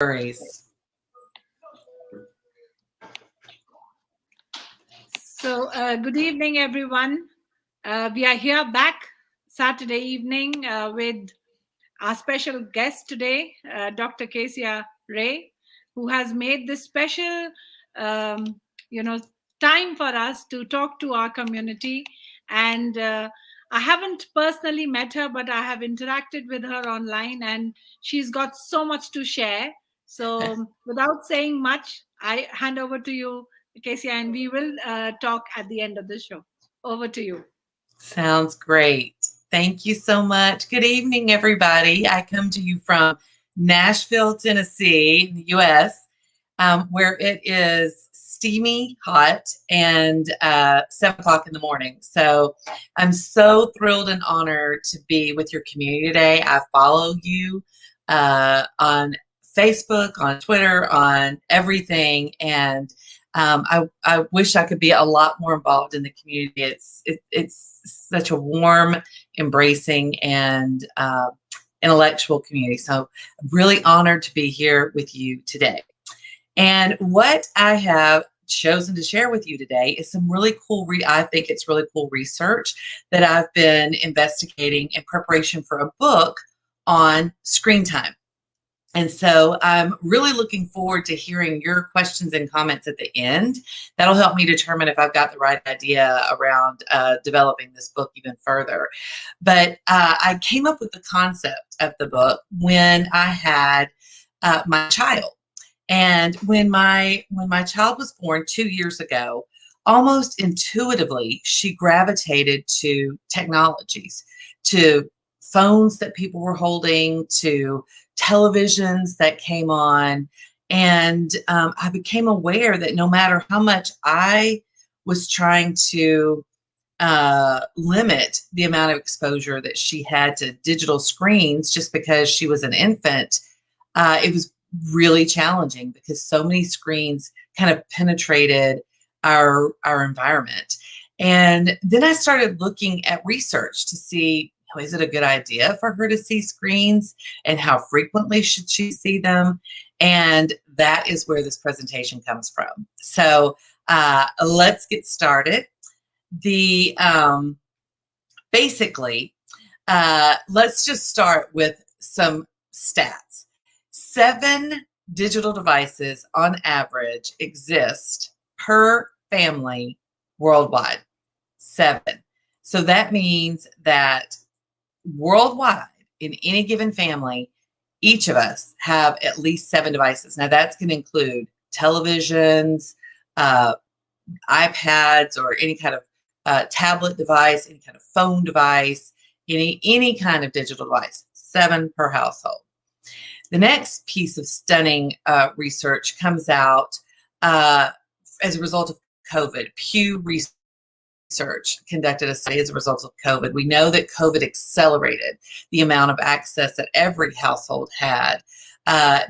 worries. So, good evening, everyone. We are here back Saturday evening with our special guest today, Dr. Kecia Ray, who has made this special, um, you know, time for us to talk to our community. And I haven't personally met her, but I have interacted with her online, and she's got so much to share. So, without saying much, I hand over to you, Kecia, and we will talk at the end of the show. Over to you. Sounds great. Thank you so much. Good evening, everybody. I come to you from Nashville, Tennessee, in the U.S., where it is steamy hot and 7 o'clock in the morning. So I'm so thrilled and honored to be with your community today. I follow you on Facebook, on Twitter, on everything, and I wish I could be a lot more involved in the community. It's such a warm, embracing, and intellectual community. So I'm really honored to be here with you today. And what I have chosen to share with you today is some really cool, I think it's really cool research that I've been investigating in preparation for a book on screen time. And so I'm really looking forward to hearing your questions and comments at the end. That'll help me determine if I've got the right idea around developing this book even further. But I came up with the concept of the book when I had my child. And when my child was born 2 years ago, almost intuitively, she gravitated to technologies, to phones that people were holding, to televisions that came on. And I became aware that no matter how much I was trying to limit the amount of exposure that she had to digital screens just because she was an infant, it was really challenging because so many screens kind of penetrated our environment. And then I started looking at research to see, is it a good idea for her to see screens, and how frequently should she see them? And that is where this presentation comes from. So let's get started. Basically, let's just start with some stats. 7 digital devices on average exist per family worldwide. 7. So that means that worldwide, in any given family, each of us have at least 7 devices. Now that's going to include televisions, iPads, or any kind of tablet device, any kind of phone device, any kind of digital device. 7 per household. The next piece of stunning research comes out as a result of COVID. Pew Research conducted a study as a result of COVID. We know that COVID accelerated the amount of access that every household had.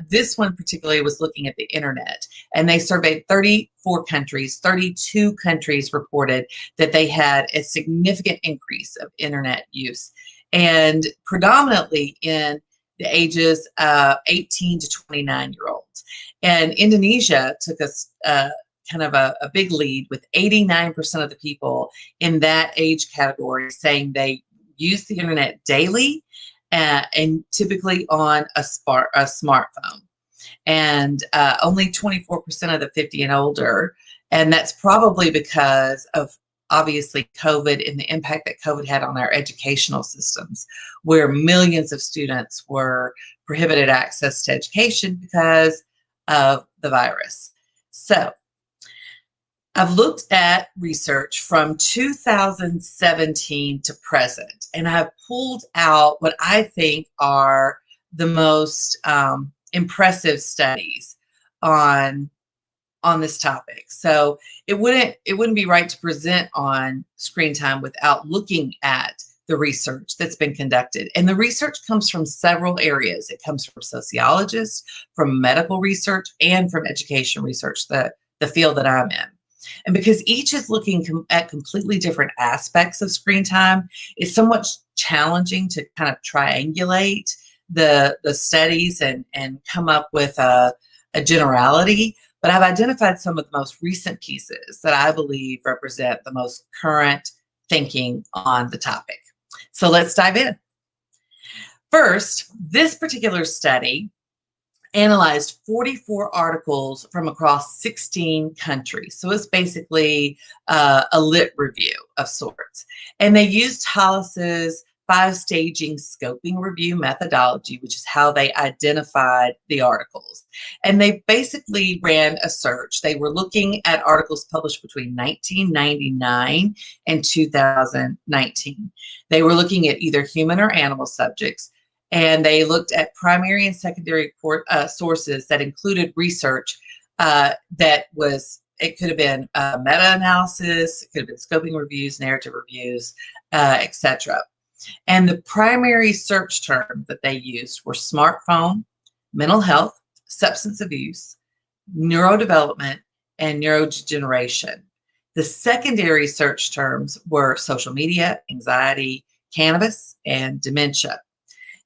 This one particularly was looking at the internet, and they surveyed 34 countries. 32 countries reported that they had a significant increase of internet use, and predominantly in the ages 18 to 29-year-olds. And Indonesia took us kind of a big lead, with 89% of the people in that age category saying they use the internet daily and typically on a smartphone. And only 24% of the 50 and older. And that's probably because of, obviously, COVID and the impact that COVID had on our educational systems, where millions of students were prohibited access to education because of the virus. So I've looked at research from 2017 to present, and I've pulled out what I think are the most impressive studies on this topic. So it wouldn't be right to present on screen time without looking at the research that's been conducted. And the research comes from several areas. It comes from sociologists, from medical research, and from education research, the field that I'm in. And because each is looking at completely different aspects of screen time, it's somewhat challenging to kind of triangulate the studies and come up with a generality, but I've identified some of the most recent pieces that I believe represent the most current thinking on the topic. So let's dive in. First, this particular study analyzed 44 articles from across 16 countries. So it's basically a lit review of sorts. And they used Hollis's 5-staging scoping review methodology, which is how they identified the articles. And they basically ran a search. They were looking at articles published between 1999 and 2019. They were looking at either human or animal subjects. And they looked at primary and secondary sources that included research that was, it could have been meta-analysis, it could have been scoping reviews, narrative reviews, etc. And the primary search terms that they used were smartphone, mental health, substance abuse, neurodevelopment, and neurodegeneration. The secondary search terms were social media, anxiety, cannabis, and dementia.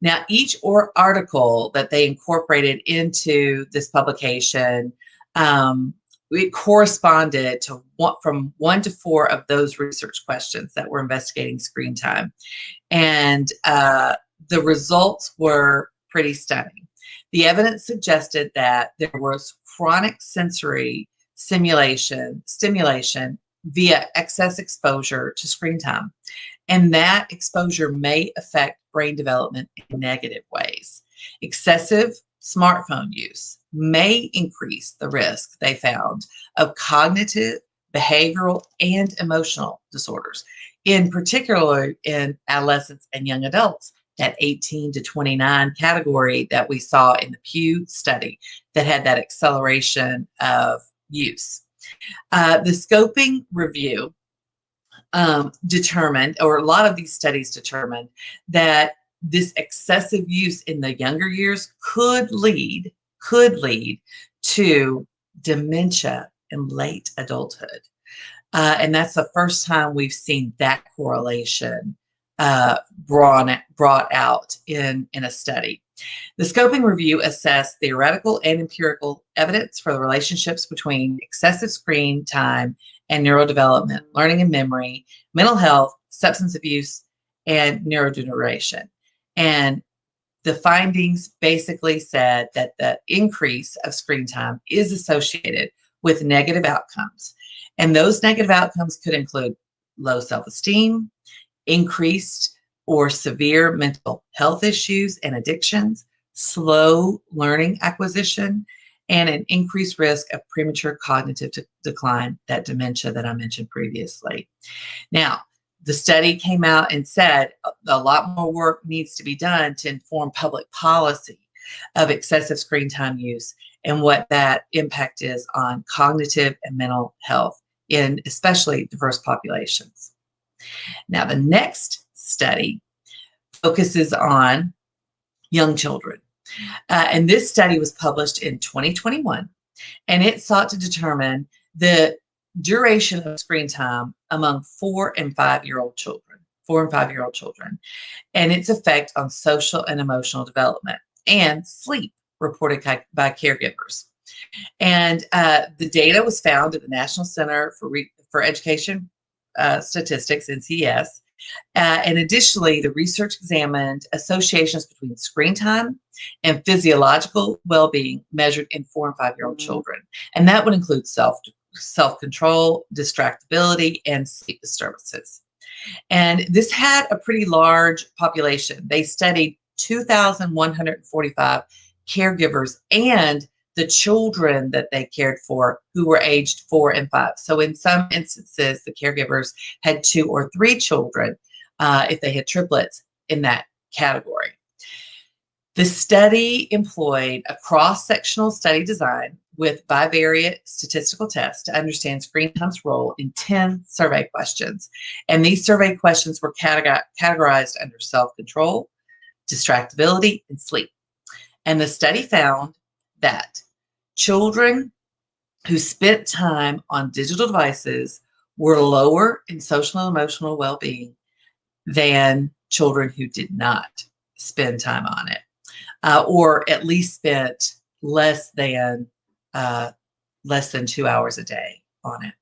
Now, each article that they incorporated into this publication, it corresponded to from 1 to 4 of those research questions that were investigating screen time. And the results were pretty stunning. The evidence suggested that there was chronic sensory stimulation via excess exposure to screen time. And that exposure may affect brain development in negative ways. Excessive smartphone use may increase the risk, they found, of cognitive, behavioral, and emotional disorders, in particular in adolescents and young adults, that 18 to 29 category that we saw in the Pew study that had that acceleration of use. The scoping review determined, or a lot of these studies determined, that this excessive use in the younger years could lead to dementia in late adulthood. And that's the first time we've seen that correlation brought out in a study. The scoping review assessed theoretical and empirical evidence for the relationships between excessive screen time and neurodevelopment, learning and memory, mental health, substance abuse, and neurodegeneration. And the findings basically said that the increase of screen time is associated with negative outcomes. And those negative outcomes could include low self-esteem, increased or severe mental health issues and addictions, slow learning acquisition, and an increased risk of premature cognitive decline, that dementia that I mentioned previously. Now, the study came out and said a lot more work needs to be done to inform public policy of excessive screen time use and what that impact is on cognitive and mental health in especially diverse populations. Now, the next study focuses on young children. And this study was published in 2021, and it sought to determine the duration of screen time among 4 and 5-year-old children, and its effect on social and emotional development and sleep reported by caregivers. And the data was found at the National Center for Education Statistics, NCS. And additionally, the research examined associations between screen time and physiological well-being measured in 4 and 5-year-old children. And that would include self-control, distractibility, and sleep disturbances. And this had a pretty large population. They studied 2,145 caregivers and the children that they cared for who were aged 4 and 5. So in some instances, the caregivers had 2 or 3 children if they had triplets in that category. The study employed a cross-sectional study design with bivariate statistical tests to understand screen time's role in 10 survey questions. And these survey questions were categorized under self-control, distractibility, and sleep. And the study found that children who spent time on digital devices were lower in social and emotional well-being than children who did not spend time on it. or at least spent less than 2 hours a day on it.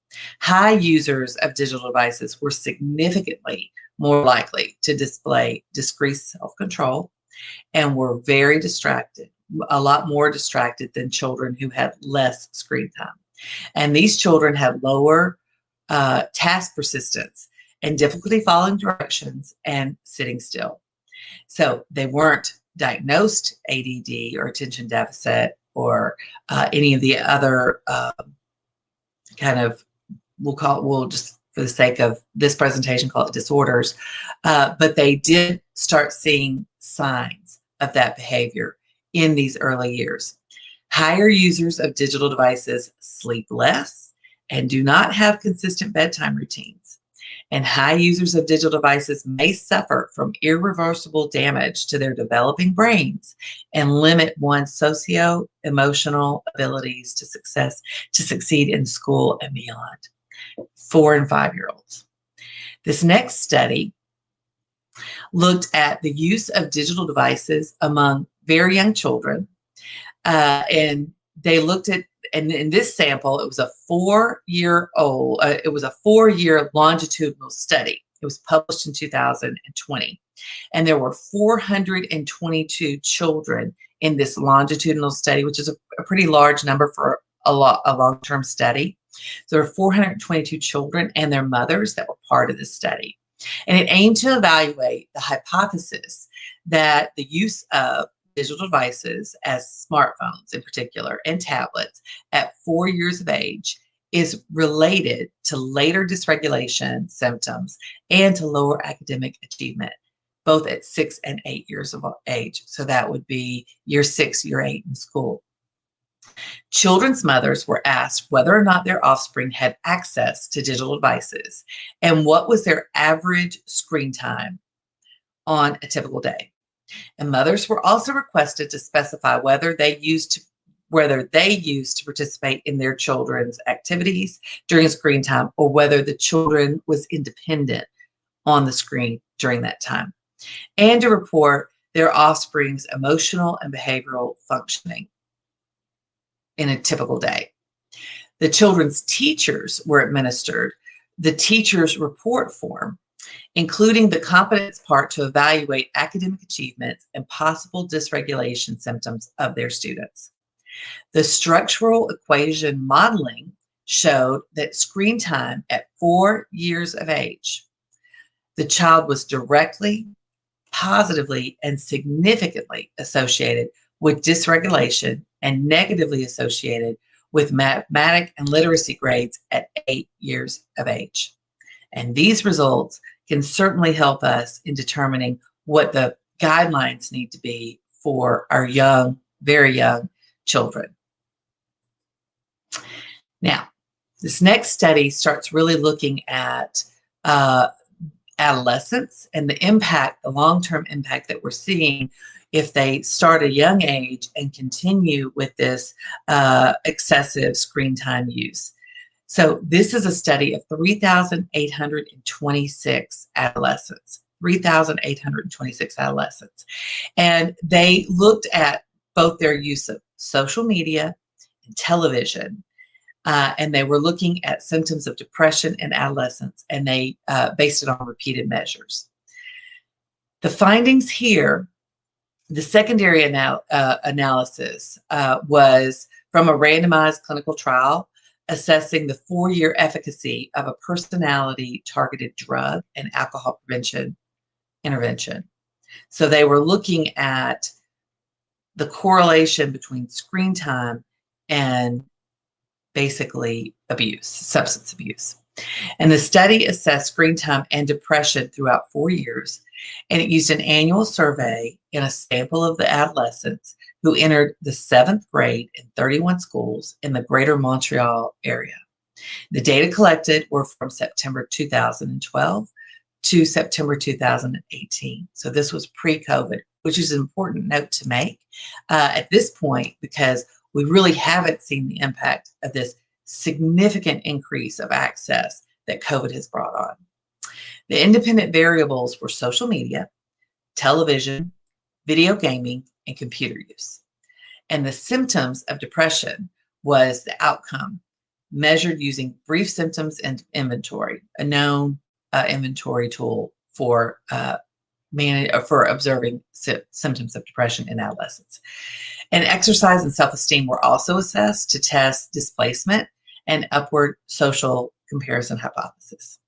High users of digital devices were significantly more likely to display decreased self-control and were very distracted, a lot more distracted than children who had less screen time. And these children had lower task persistence and difficulty following directions and sitting still. So they weren't diagnosed ADD or attention deficit or any of the other we'll just for the sake of this presentation call it disorders, but they did start seeing signs of that behavior in these early years. Higher users of digital devices sleep less and do not have consistent bedtime routines. And high users of digital devices may suffer from irreversible damage to their developing brains and limit one's socio-emotional abilities to succeed in school and beyond. 4 and 5-year-olds. This next study looked at the use of digital devices among very young children, and they looked at, and in this sample, it was a 4-year longitudinal study. It was published in 2020, and there were 422 children in this longitudinal study, which is a pretty large number for a long-term study. So there were 422 children and their mothers that were part of this study. And it aimed to evaluate the hypothesis that the use of digital devices, as smartphones in particular, and tablets at 4 years of age is related to later dysregulation symptoms and to lower academic achievement, both at 6 and 8 years of age. So that would be year 6, year 8 in school. Children's mothers were asked whether or not their offspring had access to digital devices and what was their average screen time on a typical day. And mothers were also requested to specify whether they used to participate in their children's activities during screen time or whether the children was independent on the screen during that time, and to report their offspring's emotional and behavioral functioning in a typical day. The children's teachers were administered the teacher's report form, including the competence part to evaluate academic achievements and possible dysregulation symptoms of their students. The structural equation modeling showed that screen time at 4 years of age, the child was directly, positively, and significantly associated with dysregulation and negatively associated with mathematics and literacy grades at 8 years of age. And these results can certainly help us in determining what the guidelines need to be for our young, very young children. Now, this next study starts really looking at adolescents and the impact, the long-term impact that we're seeing if they start at a young age and continue with this excessive screen time use. So this is a study of 3,826 adolescents, 3,826 adolescents. And they looked at both their use of social media and television, and they were looking at symptoms of depression in adolescents, and they based it on repeated measures. The findings here, the secondary analysis was from a randomized clinical trial assessing the 4-year efficacy of a personality-targeted drug and alcohol prevention intervention. So they were looking at the correlation between screen time and basically abuse, substance abuse. And the study assessed screen time and depression throughout 4 years, and it used an annual survey in a sample of the adolescents who entered the 7th grade in 31 schools in the greater Montreal area. The data collected were from September 2012 to September 2018. So this was pre-COVID, which is an important note to make at this point because we really haven't seen the impact of this significant increase of access that COVID has brought on. The independent variables were social media, television, video gaming, and computer use. And the symptoms of depression was the outcome measured using brief symptoms and inventory, a known inventory tool for observing symptoms of depression in adolescents. And exercise and self-esteem were also assessed to test displacement and upward social comparison hypothesis.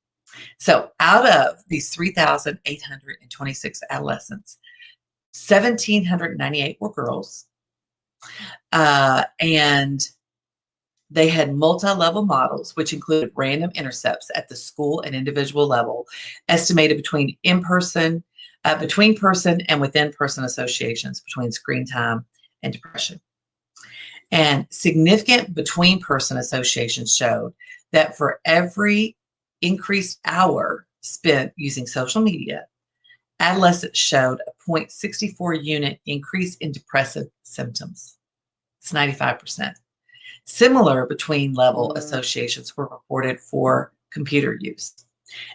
So out of these 3,826 adolescents, 1,798 were girls, and they had multi-level models, which included random intercepts at the school and individual level, estimated between person and within person associations between screen time and depression. And significant between person associations showed that for every increased hour spent using social media, adolescents showed a 0.64 unit increase in depressive symptoms. It's 95%. Similar between level associations were reported for computer use.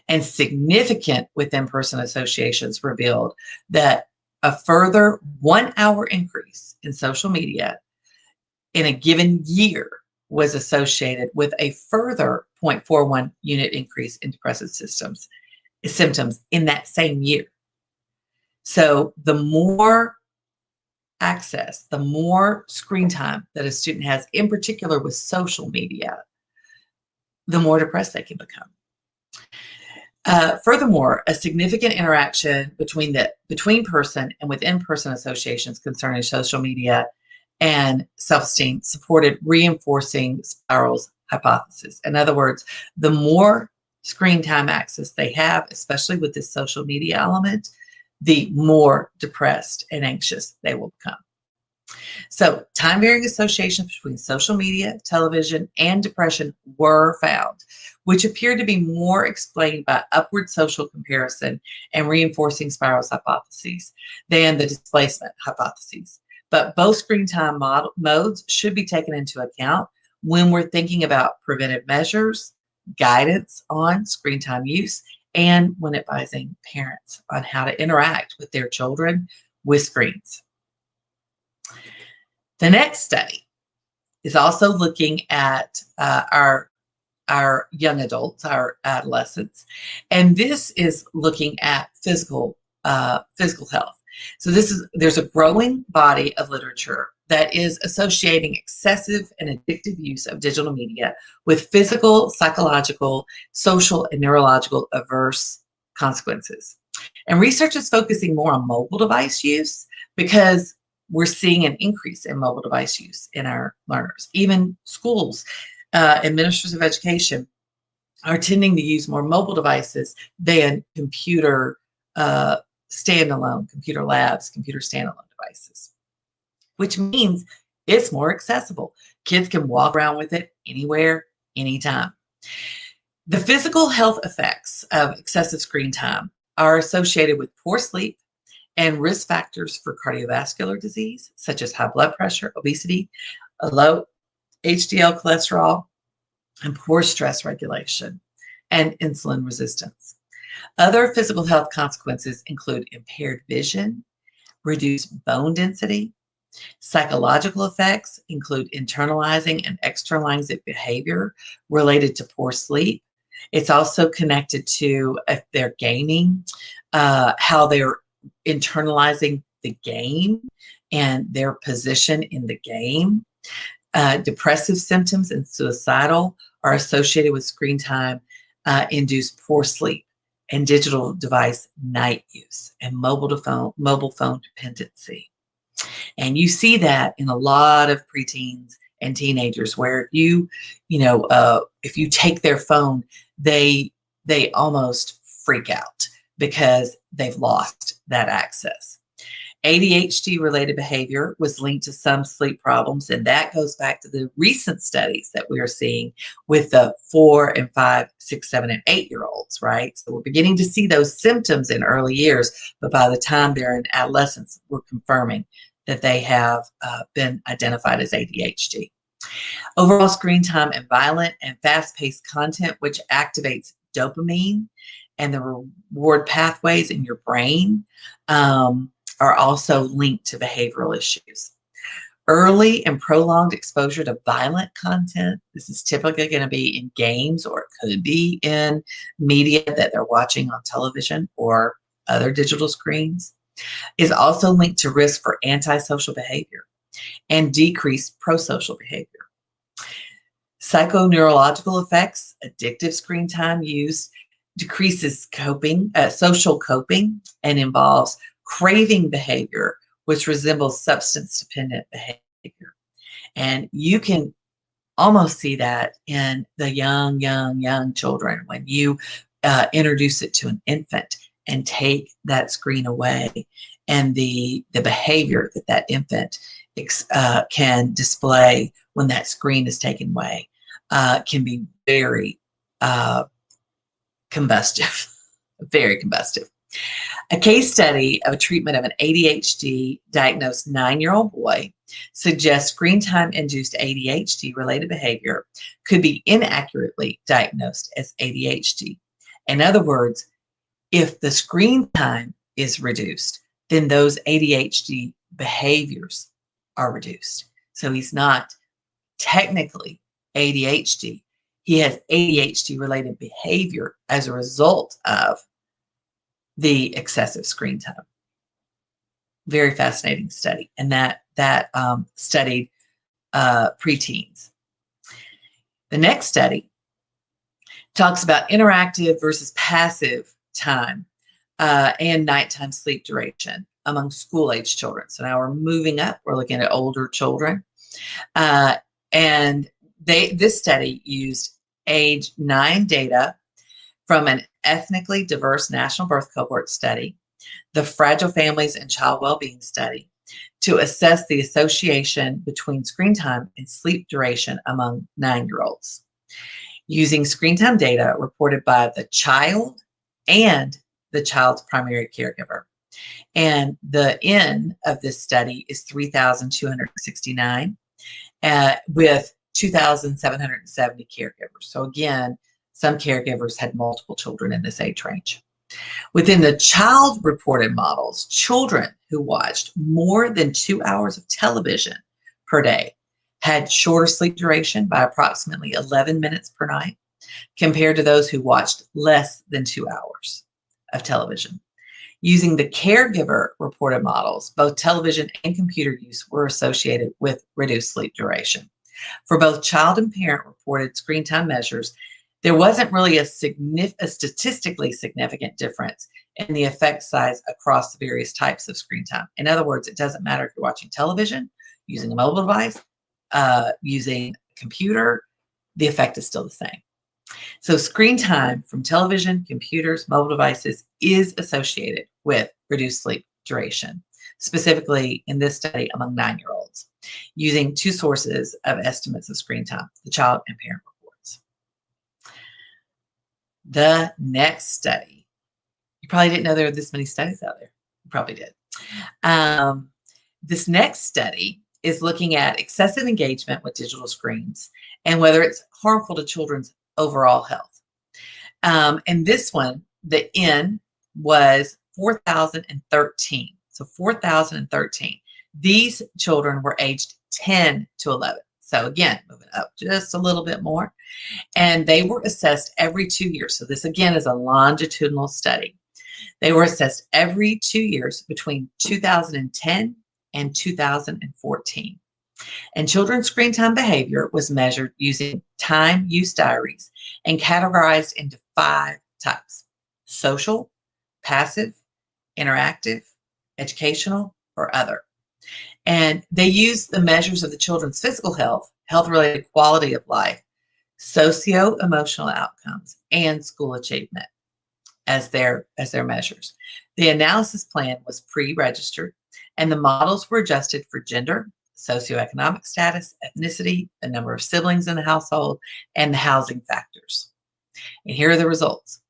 And significant within person associations revealed that a further 1 hour increase in social media in a given year was associated with a further 0.41 unit increase in depressive symptoms in that same year. So the more access, the more screen time that a student has, in particular with social media, the more depressed they can become. Furthermore, a significant interaction between person and within person associations concerning social media and self-esteem supported reinforcing spirals hypothesis. In other words, the more screen time access they have, especially with this social media element, the more depressed and anxious they will become. So time-varying associations between social media, television, and depression were found, which appeared to be more explained by upward social comparison and reinforcing spirals hypotheses than the displacement hypotheses. But both screen time modes should be taken into account when we're thinking about preventive measures, guidance on screen time use, and when advising parents on how to interact with their children with screens. The next study is also looking at our young adults, our adolescents, and this is looking at physical health. So there's a growing body of literature that is associating excessive and addictive use of digital media with physical, psychological, social, and neurological adverse consequences. And research is focusing more on mobile device use because we're seeing an increase in mobile device use in our learners. Even schools and ministers of education are tending to use more mobile devices than computer standalone devices, which means it's more accessible. Kids can walk around with it anywhere, anytime. The physical health effects of excessive screen time are associated with poor sleep and risk factors for cardiovascular disease, such as high blood pressure, obesity, a low HDL cholesterol, and poor stress regulation, and insulin resistance. Other physical health consequences include impaired vision, reduced bone density. Psychological effects include internalizing and externalizing behavior related to poor sleep. It's also connected to if they're gaming, how they're internalizing the game and their position in the game. Depressive symptoms and suicidal are associated with screen time, induced poor sleep and digital device night use and mobile phone dependency. And you see that in a lot of preteens and teenagers where if you take their phone, they almost freak out because they've lost that access. ADHD related behavior was linked to some sleep problems, and that goes back to the recent studies that we are seeing with the 4 and 5, 6, 7, and 8-year-olds, right? So we're beginning to see those symptoms in early years, but by the time they're in adolescence, we're confirming that they have been identified as ADHD. Overall screen time and violent and fast-paced content, which activates dopamine and the reward pathways in your brain, are also linked to behavioral issues. Early and prolonged exposure to violent content, this is typically going to be in games, or it could be in media that they're watching on television or other digital screens, is also linked to risk for antisocial behavior and decreased prosocial behavior. Psychoneurological effects, addictive screen time use decreases social coping, and involves craving behavior, which resembles substance-dependent behavior. And you can almost see that in the young children when you introduce it to an infant and take that screen away, and the behavior that infant can display when that screen is taken away can be very combustive, very combustive. A case study of a treatment of an ADHD diagnosed 9-year-old boy suggests screen time induced ADHD related behavior could be inaccurately diagnosed as ADHD. In other words, if the screen time is reduced, then those ADHD behaviors are reduced. So he's not technically ADHD. He has ADHD related behavior as a result of the excessive screen time. Very fascinating study, and that studied preteens. The next study talks about interactive versus passive time and nighttime sleep duration among school-age children. So now we're moving up. We're looking at older children, and this study used age 9 data from an ethnically diverse national birth cohort study, the Fragile Families and Child Wellbeing Study, to assess the association between screen time and sleep duration among 9-year-olds, using screen time data reported by the child and the child's primary caregiver. And the N of this study is 3,269 with 2,770 caregivers. So again, some caregivers had multiple children in this age range. Within the child-reported models, children who watched more than 2 hours of television per day had shorter sleep duration by approximately 11 minutes per night, compared to those who watched less than 2 hours of television. Using the caregiver-reported models, both television and computer use were associated with reduced sleep duration. For both child and parent-reported screen time measures, there wasn't really a statistically significant difference in the effect size across the various types of screen time. In other words, it doesn't matter if you're watching television, using a mobile device, using a computer, the effect is still the same. So screen time from television, computers, mobile devices is associated with reduced sleep duration, specifically in this study among 9-year-olds, using 2 sources of estimates of screen time, the child and parent reports. The next study, you probably didn't know there were this many studies out there. You probably did. This next study is looking at excessive engagement with digital screens and whether it's harmful to children's overall health. And this one, the N was 4,013. So 4,013. These children were aged 10 to 11. So again, moving up just a little bit more. And they were assessed every 2 years. So this again is a longitudinal study. They were assessed every 2 years between 2010 and 2014. And children's screen time behavior was measured using time use diaries and categorized into 5 types: social, passive, interactive, educational, or other. And they used the measures of the children's physical health, health-related quality of life, socio-emotional outcomes, and school achievement as their measures. The analysis plan was pre-registered, and the models were adjusted for gender, socioeconomic status, ethnicity, the number of siblings in the household, and the housing factors. And here are the results.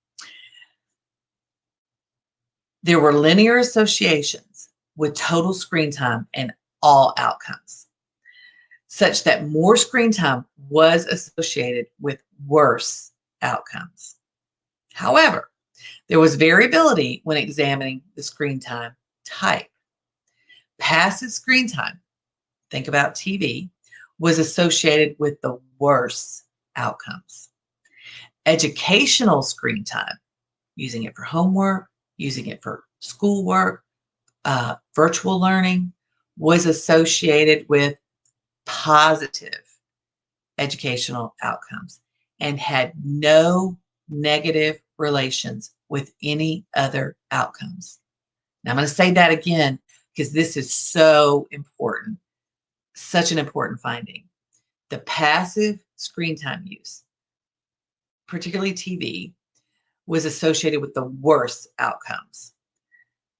There were linear associations with total screen time and all outcomes, such that more screen time was associated with worse outcomes. However, there was variability when examining the screen time type. passive screen time, think about TV, was associated with the worst outcomes. Educational screen time, using it for homework, using it for schoolwork, virtual learning, was associated with positive educational outcomes and had no negative relations with any other outcomes. Now, I'm going to say that again because this is so important, such an important finding. The passive screen time use, particularly TV, was associated with the worst outcomes.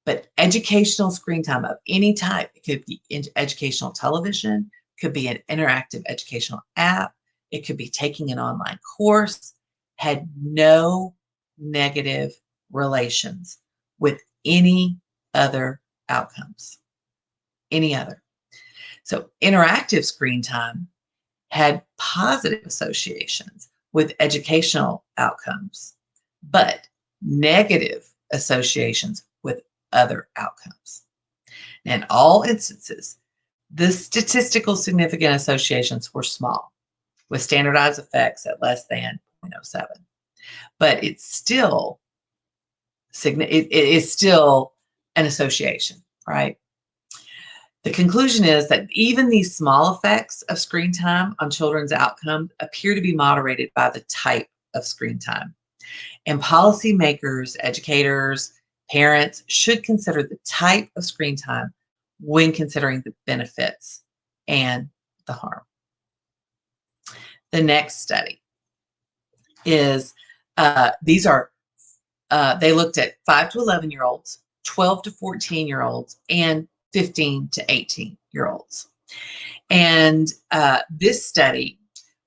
But educational screen time of any type, it could be educational television, could be an interactive educational app, it could be taking an online course, had no negative relations with any other outcomes, any other. So interactive screen time had positive associations with educational outcomes, but negative associations with other outcomes. In all instances, the statistical significant associations were small, with standardized effects at less than 0.07. But it's still it is still an association, right? The conclusion is that even these small effects of screen time on children's outcome appear to be moderated by the type of screen time. And policymakers, educators, parents should consider the type of screen time when considering the benefits and the harm. The next study is, they looked at 5 to 11-year-olds, 12 to 14-year-olds, and 15 to 18-year-olds. And this study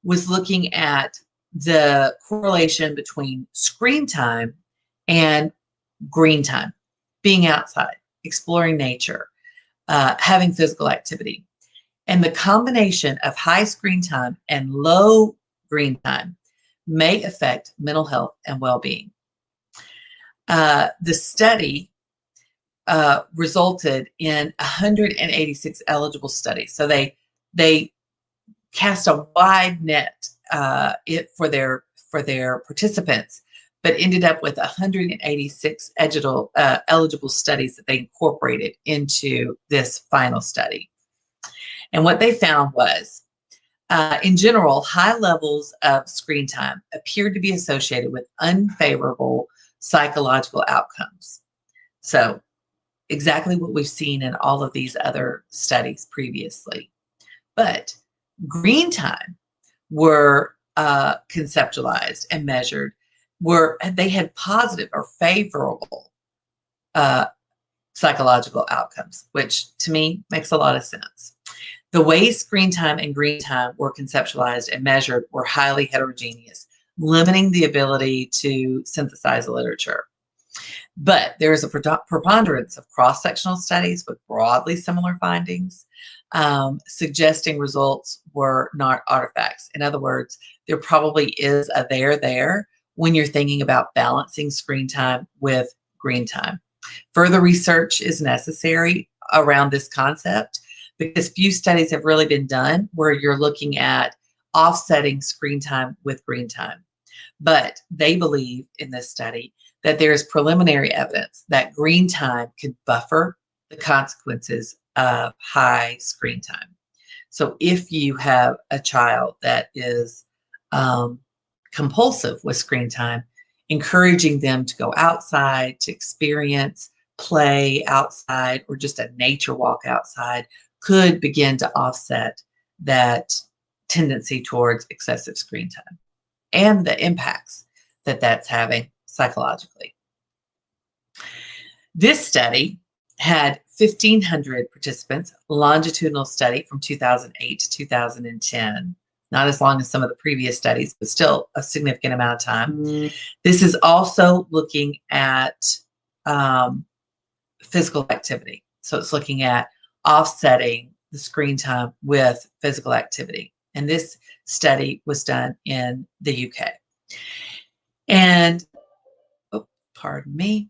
was looking at the correlation between screen time and green time, being outside, exploring nature, having physical activity. And the combination of high screen time and low green time may affect mental health and well-being. The study resulted in 186 eligible studies. So they cast a wide net for their participants, but ended up with 186 eligible studies that they incorporated into this final study. And what they found was, in general, high levels of screen time appeared to be associated with unfavorable psychological outcomes. So exactly what we've seen in all of these other studies previously. But green time were conceptualized and measured, they had positive or favorable psychological outcomes, which to me makes a lot of sense. The way screen time and green time were conceptualized and measured were highly heterogeneous, limiting the ability to synthesize literature. But there is a preponderance of cross-sectional studies with broadly similar findings, suggesting results were not artifacts. In other words, there probably is a there when you're thinking about balancing screen time with green time. Further research is necessary around this concept because few studies have really been done where you're looking at offsetting screen time with green time. But they believe in this study that there is preliminary evidence that green time could buffer the consequences of high screen time. So if you have a child that is compulsive with screen time, encouraging them to go outside, to experience play outside, or just a nature walk outside could begin to offset that tendency towards excessive screen time and the impacts that that's having psychologically. This study had 1,500 participants, longitudinal study from 2008 to 2010. Not as long as some of the previous studies, but still a significant amount of time. This is also looking at physical activity. So it's looking at offsetting the screen time with physical activity. And this study was done in the UK. And, pardon me.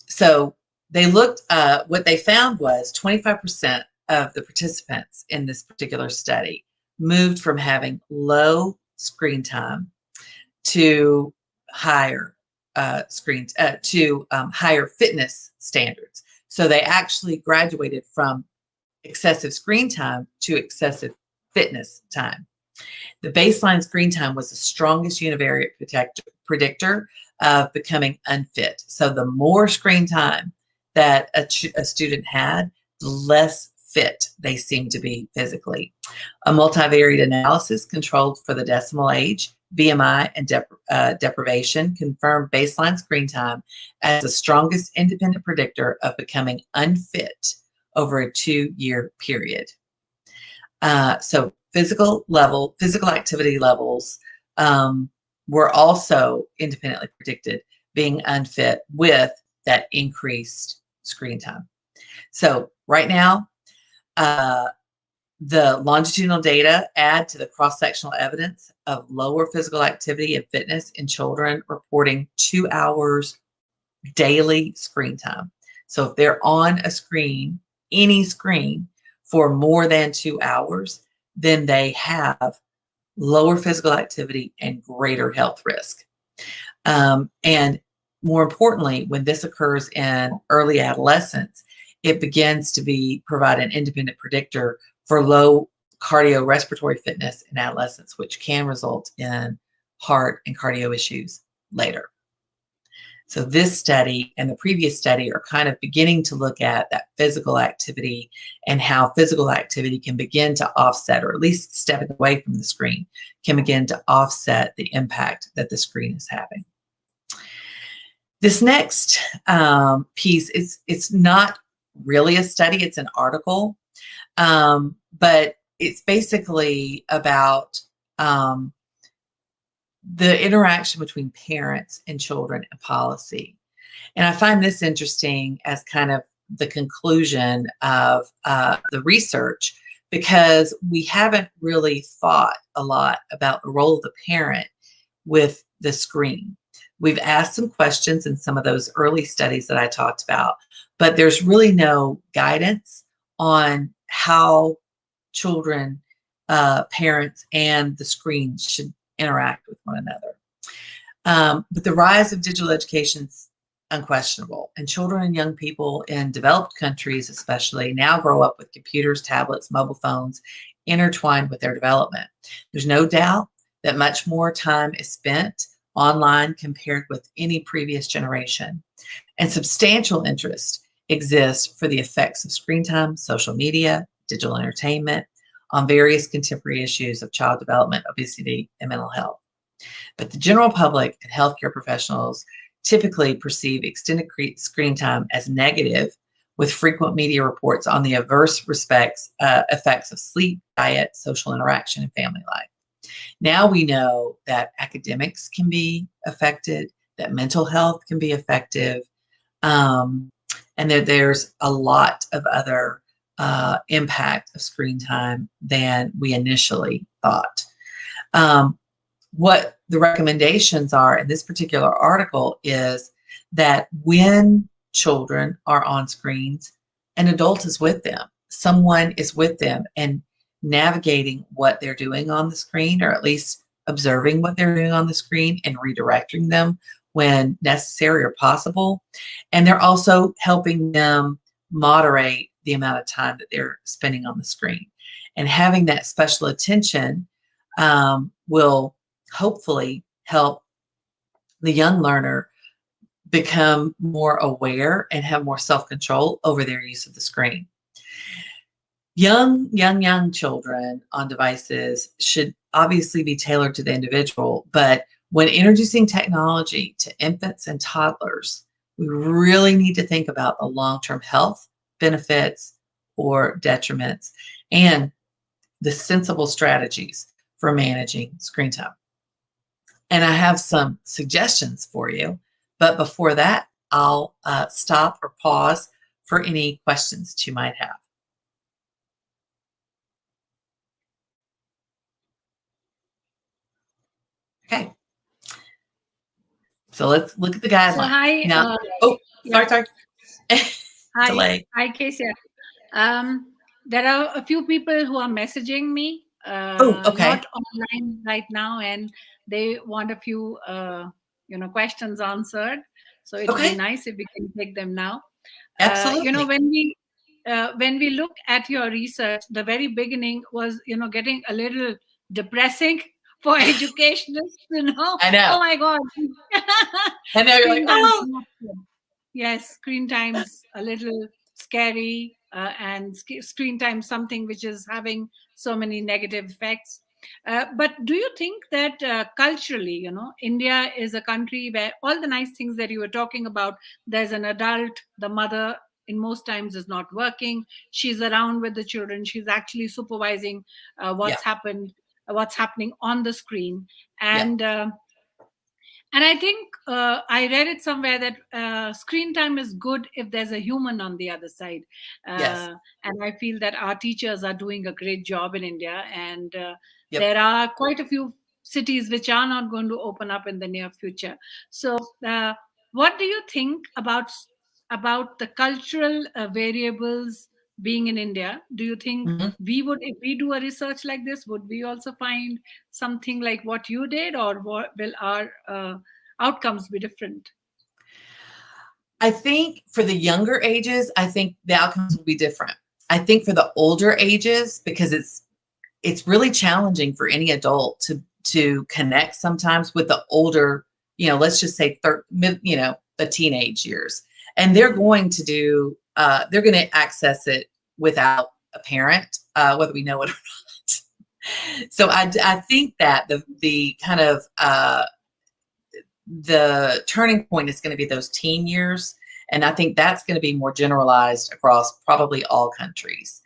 So they looked, what they found was 25% of the participants in this particular study moved from having low screen time to higher higher fitness standards. So they actually graduated from excessive screen time to excessive fitness time. The baseline screen time was the strongest univariate predictor of becoming unfit. So the more screen time that a student had, the less fit they seemed to be physically. A multivariate analysis controlled for the decimal age, BMI, and deprivation confirmed baseline screen time as the strongest independent predictor of becoming unfit over a 2-year period. So physical activity levels were also independently predicted being unfit with that increased screen time. So right now, the longitudinal data add to the cross-sectional evidence of lower physical activity and fitness in children reporting 2 hours daily screen time. So if they're on a screen, any screen, for more than 2 hours, then they have lower physical activity and greater health risk. And more importantly, when this occurs in early adolescence, it begins to provide an independent predictor for low cardiorespiratory fitness in adolescence, which can result in heart and cardio issues later. So this study and the previous study are kind of beginning to look at that physical activity and how physical activity can begin to offset, or at least stepping away from the screen, can begin to offset the impact that the screen is having. This next piece, it's not really a study, it's an article, but it's basically about the interaction between parents and children and policy. And I find this interesting as kind of the conclusion of the research, because we haven't really thought a lot about the role of the parent with the screen. We've asked some questions in some of those early studies that I talked about, but there's really no guidance on how children, parents, and the screen should interact with one another. But the rise of digital education is unquestionable, and children and young people in developed countries especially now grow up with computers, tablets, mobile phones intertwined with their development. There's no doubt that much more time is spent online compared with any previous generation, and substantial interest exists for the effects of screen time, social media, digital entertainment on various contemporary issues of child development, obesity, and mental health. But the general public and healthcare professionals typically perceive extended screen time as negative, with frequent media reports on the adverse effects of sleep, diet, social interaction, and family life. Now we know that academics can be affected, that mental health can be affected, and that there's a lot of other impact of screen time than we initially thought. What the recommendations are in this particular article is that when children are on screens, an adult is with them. Someone is with them and navigating what they're doing on the screen, or at least observing what they're doing on the screen and redirecting them when necessary or possible. And they're also helping them moderate the amount of time that they're spending on the screen. And having that special attention will hopefully help the young learner become more aware and have more self-control over their use of the screen. Young children on devices should obviously be tailored to the individual, but when introducing technology to infants and toddlers, we really need to think about the long-term health benefits or detriments and the sensible strategies for managing screen time. And I have some suggestions for you, but before that, I'll stop or pause for any questions that you might have. Okay. So let's look at the guidelines. So hi. Now, sorry. Hi, delay. hi, Kecia. There are a few people who are messaging me, Oh, okay. not online right now, and they want a few, questions answered. So it would be Okay. nice if we can take them now. Absolutely. When we look at your research, the very beginning was, getting a little depressing for educationists to know. I know. Oh my God, I know. You're like, screen time is oh, not good. Yes, screen time's a little scary, and screen time something which is having so many negative effects. But do you think that culturally, India is a country where all the nice things that you were talking about, there's an adult, the mother in most times is not working, she's around with the children, she's actually supervising yeah, what's happening on the screen, yeah, and I think I read it somewhere that screen time is good if there's a human on the other side. yes, And I feel that our teachers are doing a great job in India. And yep. there are quite a few cities which are not going to open up in the near future. So, what do you think about the cultural variables being in India? Do you think Mhm. if we do a research like this, would we also find something like what you did, or what will our outcomes be different? I think for the younger ages, I think the outcomes will be different. I think for the older ages, because it's really challenging for any adult to connect sometimes with the older, let's just say the teenage years, and they're going to access it without a parent, whether we know it or not. So I think that the kind of the turning point is going to be those teen years. And I think that's going to be more generalized across probably all countries.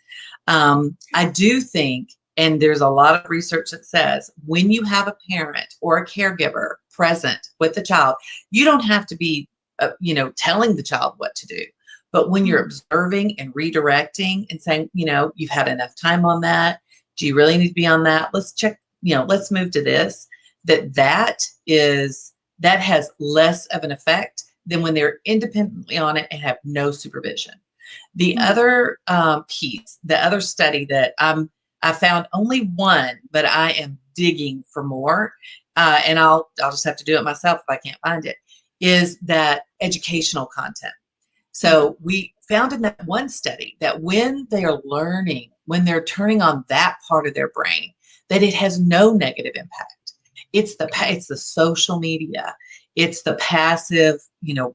I do think, and there's a lot of research that says when you have a parent or a caregiver present with the child, you don't have to be, telling the child what to do. But when you're Hmm. observing and redirecting and saying, you've had enough time on that. Do you really need to be on that? Let's check, let's move to this. That has less of an effect than when they're independently on it and have no supervision. The Hmm. other piece, the other study that I found only one, but I am digging for more, and I'll just have to do it myself if I can't find it, is that educational content. Hmm. So we found in that one study that when they are learning, when they're turning on that part of their brain, that it has no negative impact. Okay. It's the social media, it's the passive,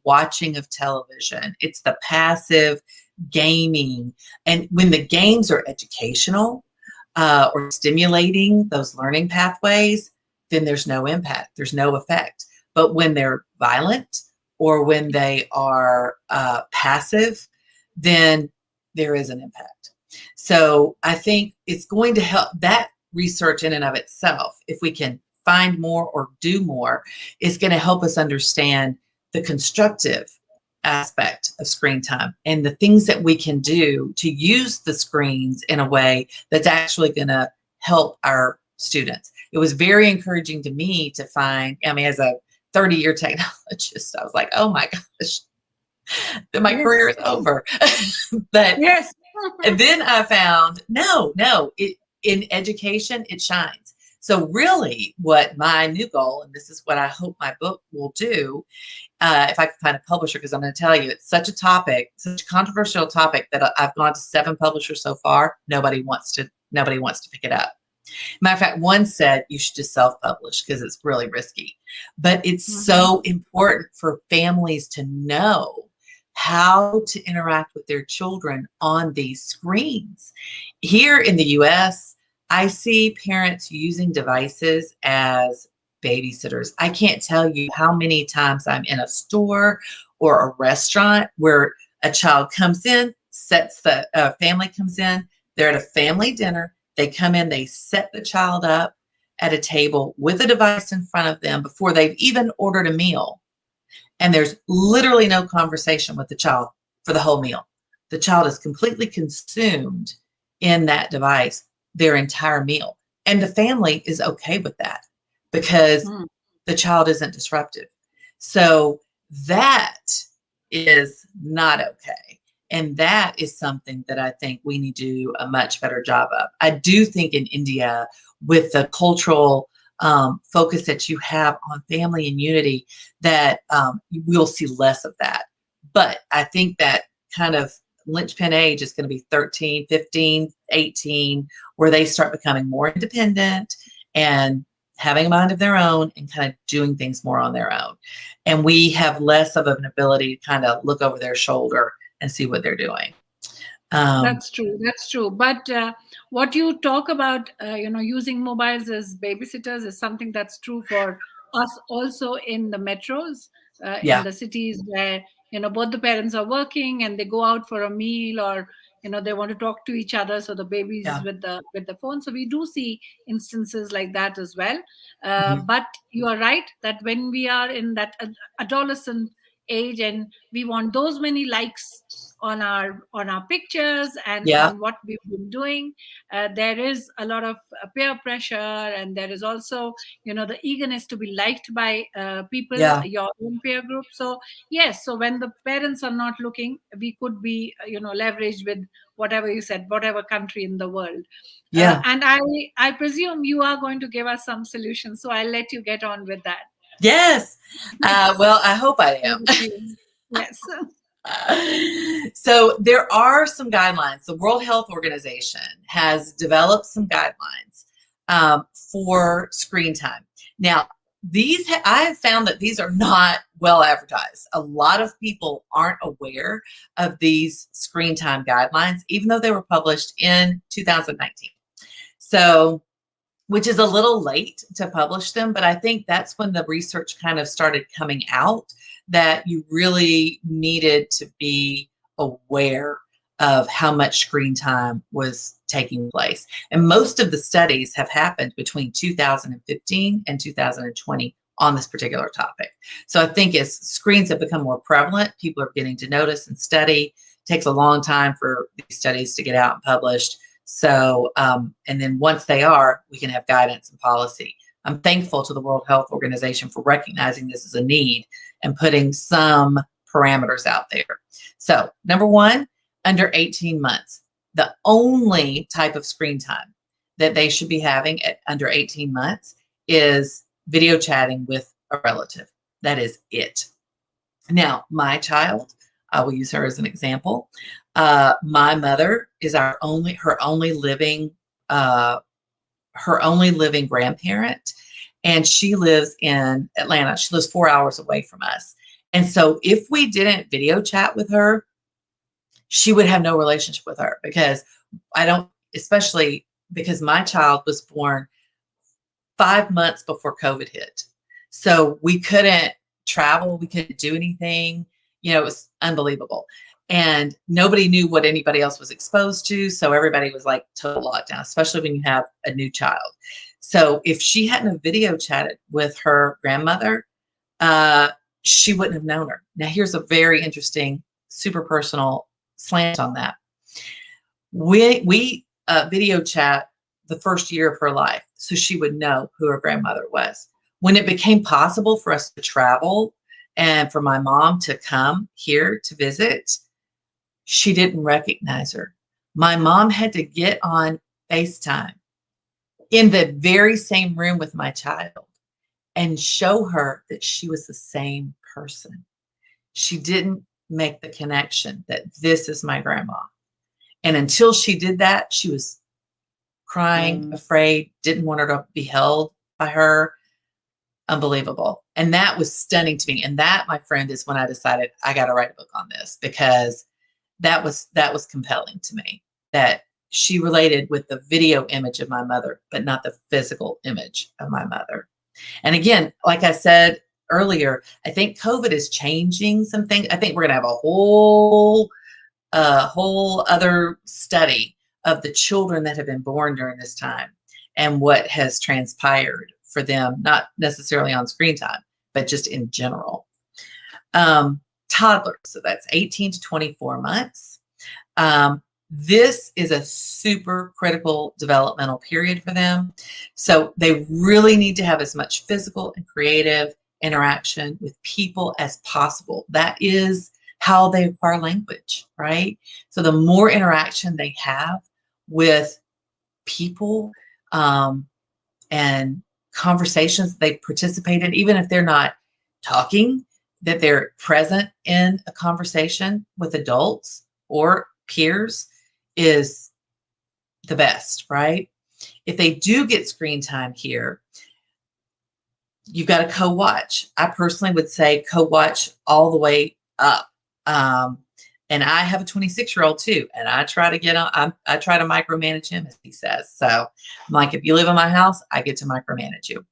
watching of television, it's the passive gaming, and when the games are educational or stimulating those learning pathways, then there's no impact, there's no effect. But when they're violent or when they are passive, then there is an impact. So I think it's going to help that research in and of itself, if we can find more or do more, is going to help us understand the constructive aspect of screen time and the things that we can do to use the screens in a way that's actually going to help our students. It was very encouraging to me to find, I mean, as a 30-year technologist, I was like, oh my gosh, my career Yes. is over. But Yes. then I found, no, in education, it shines. So really what my new goal, and this is what I hope my book will do, if I can find a publisher, because I'm going to tell you, it's such a controversial topic that I've gone to 7 publishers so far. Nobody wants to pick it up. Matter of fact, one said you should just self-publish because it's really risky. But it's Mhm. so important for families to know how to interact with their children on these screens. Here in the US, I see parents using devices as babysitters. I can't tell you how many times I'm in a store or a restaurant where a child comes in, family comes in, they're at a family dinner, they come in, they set the child up at a table with a device in front of them before they've even ordered a meal. And there's literally no conversation with the child for the whole meal. The child is completely consumed in that device their entire meal. And the family is okay with that because Mm. the child isn't disruptive. So that is not okay. And that is something that I think we need to do a much better job of. I do think in India, with the cultural focus that you have on family and unity, that we'll see less of that. But I think that kind of linchpin age is going to be 13, 15, 18, where they start becoming more independent and having a mind of their own and kind of doing things more on their own. And we have less of an ability to kind of look over their shoulder and see what they're doing. That's true. That's true. But what you talk about, using mobiles as babysitters is something that's true for us also in the metros, in the cities where, both the parents are working and they go out for a meal, or, they want to talk to each other. So the baby's with the phone. So we do see instances like that as well. But you are right that when we are in that adolescent age and we want those many likes on our pictures and on what we've been doing, there is a lot of peer pressure, and there is also the eagerness to be liked by people, your own peer group. So yes, so when the parents are not looking, we could be leveraged with whatever you said, whatever country in the world. And I presume you are going to give us some solutions, so I'll let you get on with that. Yes. Well, I hope I am. Yes. So there are some guidelines. The World Health Organization has developed some guidelines for screen time. Now, I have found that these are not well advertised. A lot of people aren't aware of these screen time guidelines, even though they were published in 2019. So, which is a little late to publish them, but I think that's when the research kind of started coming out, that you really needed to be aware of how much screen time was taking place. And most of the studies have happened between 2015 and 2020 on this particular topic. So I think as screens have become more prevalent, people are getting to notice and study. It takes a long time for these studies to get out and published. So, and then once they are, we can have guidance and policy. I'm thankful to the World Health Organization for recognizing this as a need and putting some parameters out there. So, number one, under 18 months, the only type of screen time that they should be having at under 18 months is video chatting with a relative. That is it. Now, my child, I will use her as an example. My mother is her only living grandparent, and she lives in Atlanta. She lives 4 hours away from us. And so if we didn't video chat with her, she would have no relationship with her, because especially because my child was born 5 months before COVID hit. So we couldn't travel, we couldn't do anything. It was unbelievable. And nobody knew what anybody else was exposed to. So everybody was like total lockdown, especially when you have a new child. So if she hadn't have video chatted with her grandmother, she wouldn't have known her. Now, here's a very interesting, super personal slant on that. We video chat the first year of her life, so she would know who her grandmother was. When it became possible for us to travel and for my mom to come here to visit, she didn't recognize her. My mom had to get on FaceTime in the very same room with my child and show her that she was the same person. She didn't make the connection that this is my grandma. And until she did that, she was crying, afraid, didn't want her to be held by her. Unbelievable. And that was stunning to me. And that, my friend, is when I decided I got to write a book on this, because that was compelling to me, that she related with the video image of my mother, but not the physical image of my mother. And again, like I said earlier, I think COVID is changing some things. I think we're going to have a whole other study of the children that have been born during this time and what has transpired for them, not necessarily on screen time, but just in general. Toddlers, so that's 18 to 24 months. This is a super critical developmental period for them. So they really need to have as much physical and creative interaction with people as possible. That is how they acquire language, right? So the more interaction they have with people, and conversations they participate in, even if they're not talking, that they're present in a conversation with adults or peers, is the best, right? If they do get screen time here, you've got to co-watch. I personally would say co-watch all the way up. And I have a 26-year-old too, and I try to get on. I try to micromanage him, as he says. So I'm like, if you live in my house, I get to micromanage you.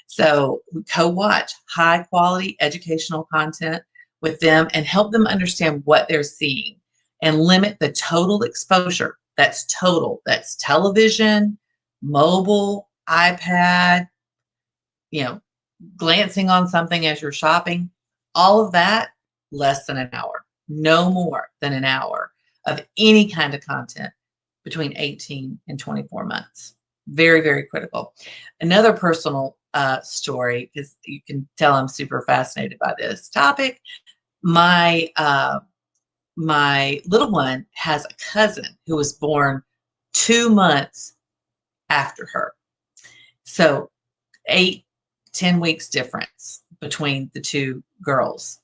So we co-watch high quality educational content with them and help them understand what they're seeing, and limit the total exposure. That's total. That's television, mobile, iPad, glancing on something as you're shopping, all of that, less than an hour, no more than an hour of any kind of content between 18 and 24 months. Very, very critical. Another personal story, because you can tell I'm super fascinated by this topic. My little one has a cousin who was born 2 months after her. So 8-10 weeks difference between the two girls.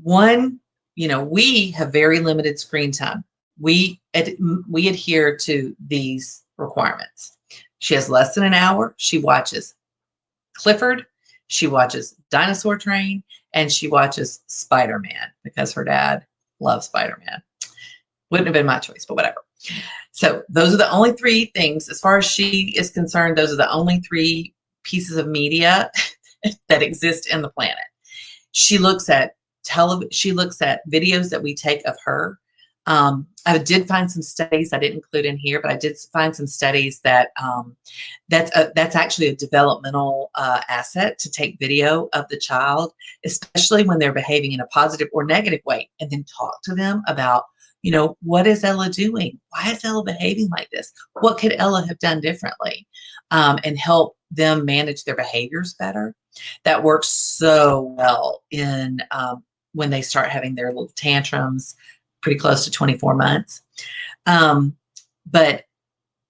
One, we have very limited screen time. We adhere to these requirements. She has less than an hour. She watches Clifford, she watches Dinosaur Train, and she watches Spider-Man because her dad loves Spider-Man. Wouldn't have been my choice, but whatever. So those are the only 3 things, as far as she is concerned, those are the only 3 pieces of media that exist in the planet. She looks at she looks at videos that we take of her. I did find some studies I didn't include in here, but I did find some studies that that's actually a developmental asset to take video of the child, especially when they're behaving in a positive or negative way, and then talk to them about, what is Ella doing? Why is Ella behaving like this? What could Ella have done differently? And help them manage their behaviors better. That works so well in when they start having their little tantrums, pretty close to 24 months. But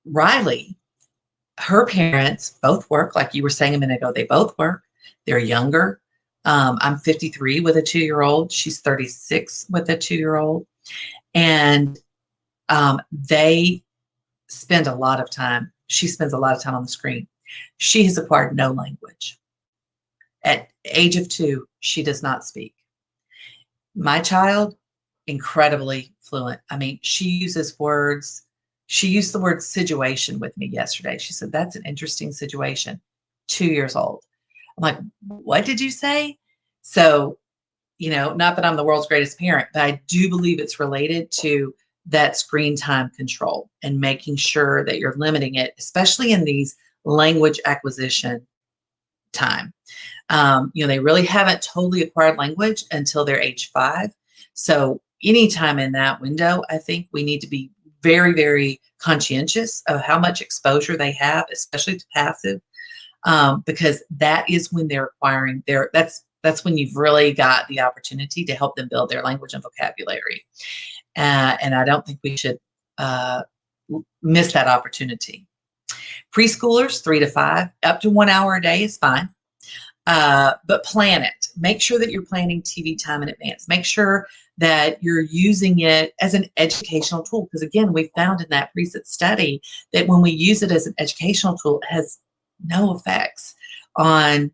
Riley, her parents both work, like you were saying a minute ago, they both work. They're younger. I'm 53 with a 2-year-old. She's 36 with a 2-year-old. And they spend a lot of time. She spends a lot of time on the screen. She has acquired no language. At age of 2, she does not speak. My child, incredibly fluent. I mean, she uses words. She used the word situation with me yesterday. She said, that's an interesting situation. 2 years old. I'm like, what did you say? So, not that I'm the world's greatest parent, but I do believe it's related to that screen time control and making sure that you're limiting it, especially in these language acquisition time. They really haven't totally acquired language until they're age 5. So anytime in that window, I think we need to be very, very conscientious of how much exposure they have, especially to passive, because that is when they're acquiring that's when you've really got the opportunity to help them build their language and vocabulary. And I don't think we should miss that opportunity. Preschoolers, 3 to 5, up to 1 hour a day is fine. But plan it. Make sure that you're planning TV time in advance. Make sure that you're using it as an educational tool. Because again, we found in that recent study that when we use it as an educational tool, it has no effects on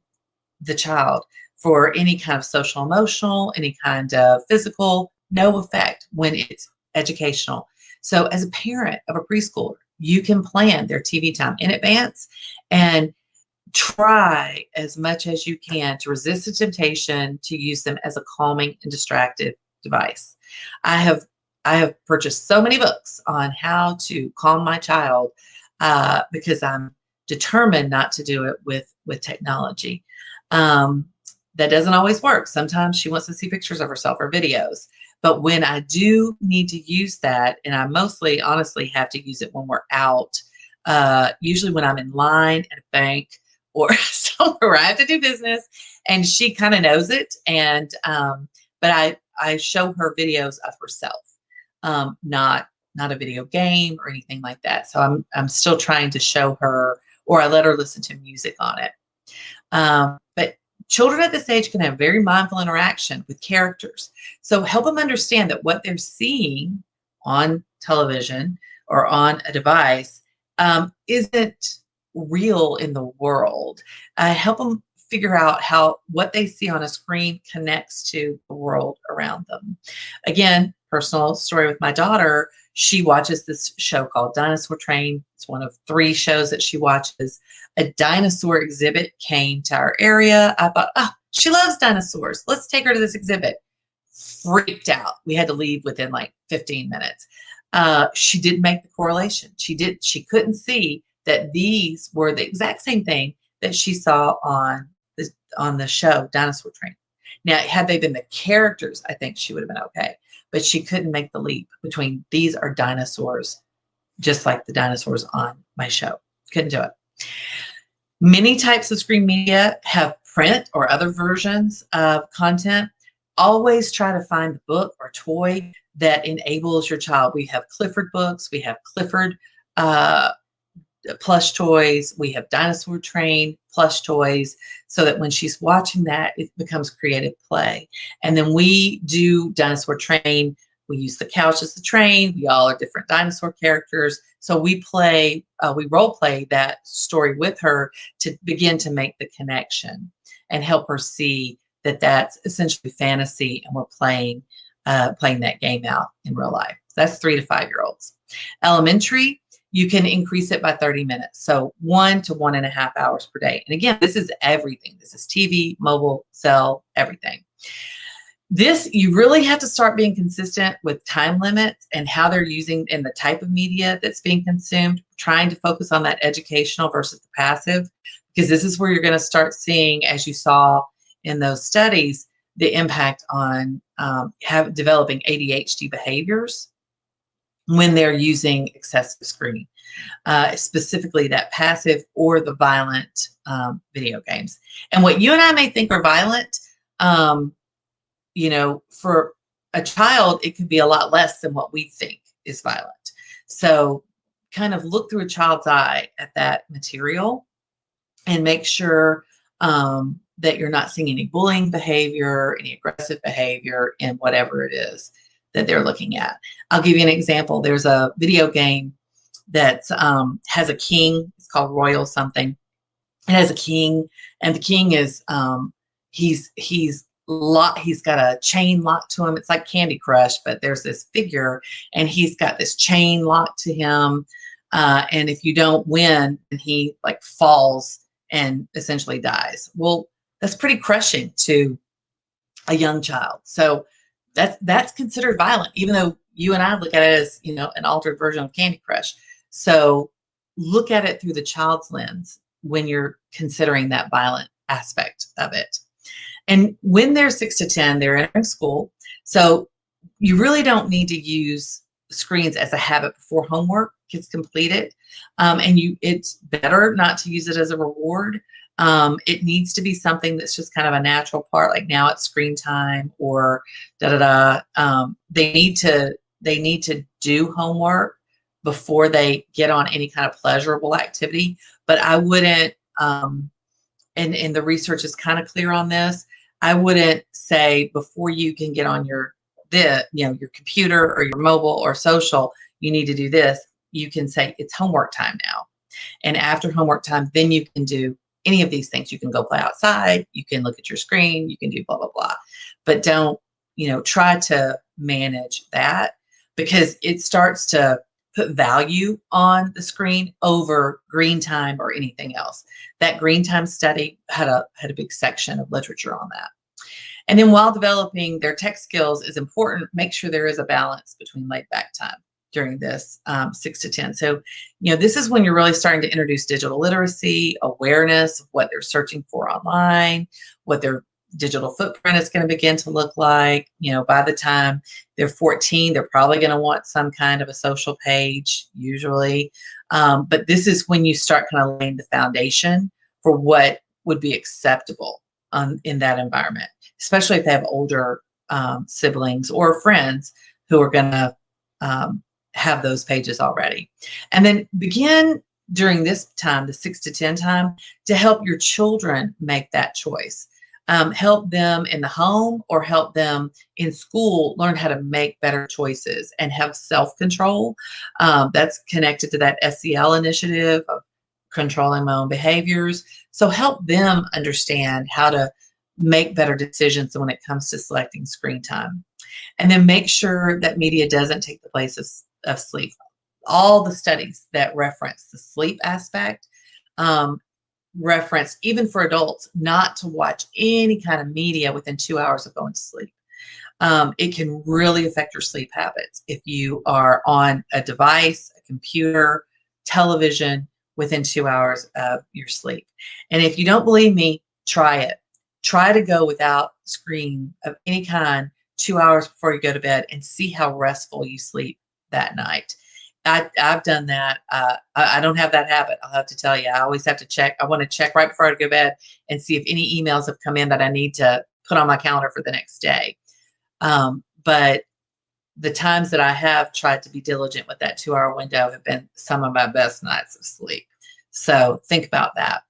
the child for any kind of social, emotional, any kind of physical, no effect when it's educational. So as a parent of a preschooler, you can plan their TV time in advance and try as much as you can to resist the temptation to use them as a calming and distracted device. I have purchased so many books on how to calm my child because I'm determined not to do it with technology. That doesn't always work. Sometimes she wants to see pictures of herself or videos. But when I do need to use that, and I mostly honestly have to use it when we're out, usually when I'm in line at a bank or somewhere where I have to do business, and she kind of knows it. And but I show her videos of herself, not a video game or anything like that. So I'm still trying to show her, or I let her listen to music on it. But children at this age can have very mindful interaction with characters. So help them understand that what they're seeing on television or on a device isn't real in the world. Help them figure out how what they see on a screen connects to the world around them. Again, personal story with my daughter. She watches this show called Dinosaur Train. It's one of 3 shows that she watches. A dinosaur exhibit came to our area. I thought, oh, she loves dinosaurs. Let's take her to this exhibit. Freaked out. We had to leave within like 15 minutes. She didn't make the correlation. She couldn't see that these were the exact same thing that she saw on the show Dinosaur Train. Now, had they been the characters, I think she would have been okay. But she couldn't make the leap between these are dinosaurs, just like the dinosaurs on my show. Couldn't do it. Many types of screen media have print or other versions of content. Always try to find the book or toy that enables your child. We have Clifford books. We have Clifford plush toys. We have Dinosaur Train plush toys, so that when she's watching that, it becomes creative play. And then we do Dinosaur Train. We use the couch as the train. We all are different dinosaur characters. So we role play that story with her to begin to make the connection and help her see that that's essentially fantasy, and we're playing that game out in real life. That's 3 to 5-year-olds. Elementary, you can increase it by 30 minutes. So 1 to 1.5 hours per day. And again, this is everything. This is TV, mobile, cell, everything. This, you really have to start being consistent with time limits and how they're using and the type of media that's being consumed, trying to focus on that educational versus the passive, because this is where you're going to start seeing, as you saw in those studies, the impact on developing ADHD behaviors when they're using excessive screen, specifically that passive or the violent video games. And what you and I may think are violent, for a child, it could be a lot less than what we think is violent. So kind of look through a child's eye at that material and make sure that you're not seeing any bullying behavior, any aggressive behavior in whatever it is that they're looking at. I'll give you an example. There's a video game that has a king. It's called Royal something. It has a king, and the king is he's got a chain locked to him. It's like Candy Crush, but there's this figure, and he's got this chain locked to him. And if you don't win, he like falls and essentially dies. Well, that's pretty crushing to a young child. So that's considered violent, even though you and I look at it as, an altered version of Candy Crush. So look at it through the child's lens when you're considering that violent aspect of it. And when they're 6 to 10, they're entering school. So you really don't need to use screens as a habit before homework gets completed. It's better not to use it as a reward. It needs to be something that's just kind of a natural part, like now it's screen time or They need to do homework before they get on any kind of pleasurable activity. But I wouldn't, and the research is kind of clear on this, I wouldn't say before you can get on your computer or your mobile or social, you need to do this. You can say it's homework time now. And after homework time, then you can do any of these things. You can go play outside. You can look at your screen. You can do blah, blah, blah. But don't, try to manage that, because it starts to put value on the screen over green time or anything else. That green time study had a big section of literature on that. And then while developing their tech skills is important, make sure there is a balance between laid back time during this 6 to 10. So, this is when you're really starting to introduce digital literacy, awareness of what they're searching for online, what their digital footprint is going to begin to look like. By the time they're 14, they're probably going to want some kind of a social page, usually. But this is when you start kind of laying the foundation for what would be acceptable in that environment, especially if they have older siblings or friends who are going to have those pages already. And then begin during this time, the 6 to 10 time, to help your children make that choice. Help them in the home or help them in school learn how to make better choices and have self-control. That's connected to that SEL initiative of controlling my own behaviors. So help them understand how to make better decisions when it comes to selecting screen time. And then make sure that media doesn't take the place of sleep. All the studies that reference the sleep aspect reference, even for adults, not to watch any kind of media within 2 hours of going to sleep. It can really affect your sleep habits if you are on a device, a computer, television within 2 hours of your sleep. And if you don't believe me, try it. Try to go without screen of any kind 2 hours before you go to bed and see how restful you sleep that night. I've done that. I don't have that habit. I'll have to tell you. I always have to check. I want to check right before I go to bed and see if any emails have come in that I need to put on my calendar for the next day. But the times that I have tried to be diligent with that 2 hour window have been some of my best nights of sleep. So think about that.